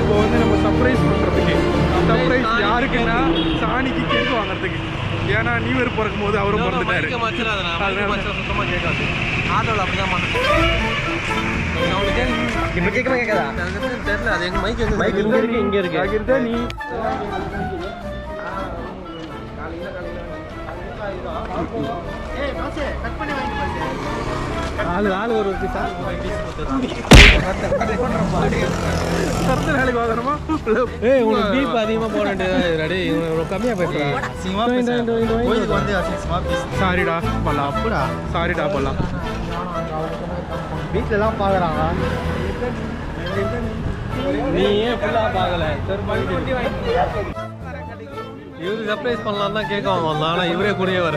இப்போ வந்து நம்ம சர்ப்ரைஸ் பண்ணுறதுக்கு சர்ப்ரைஸ் யாருக்குன்னா சாணிக்கு கேக் வாங்குறதுக்கு. ஏன்னா நியூ இயர் பிறக்கும் போது அவரும் பிறந்துட்டாரு. சுத்தமாக கேட்காது. ஆட்டோவில் அப்படிதான் இப்போ கேட்கவே கேட்காதா தெரியல. அது எங்கள் மைக் மைக் இங்கே இருக்கு இங்கே இருக்கு நீ ஆளு ஒரு நாளைக்கு வாங்கணுமா? உங்களுக்கு பீப் அதிகமாக போட வேண்டியது. கம்மியாக பேசுகிறேன். சாரிடா பல்லாம். அப்படிடா சாரிடா பல்லாம். வீட்டிலலாம் பார்க்குறாங்க. நீ ஏன் ஃபுல்லாக பார்க்கல? இவரு சர்ப்ரைஸ் பண்ணலாம் தான் கேட்க வாங்க வந்தான். ஆனால் இவரே கூடயே வர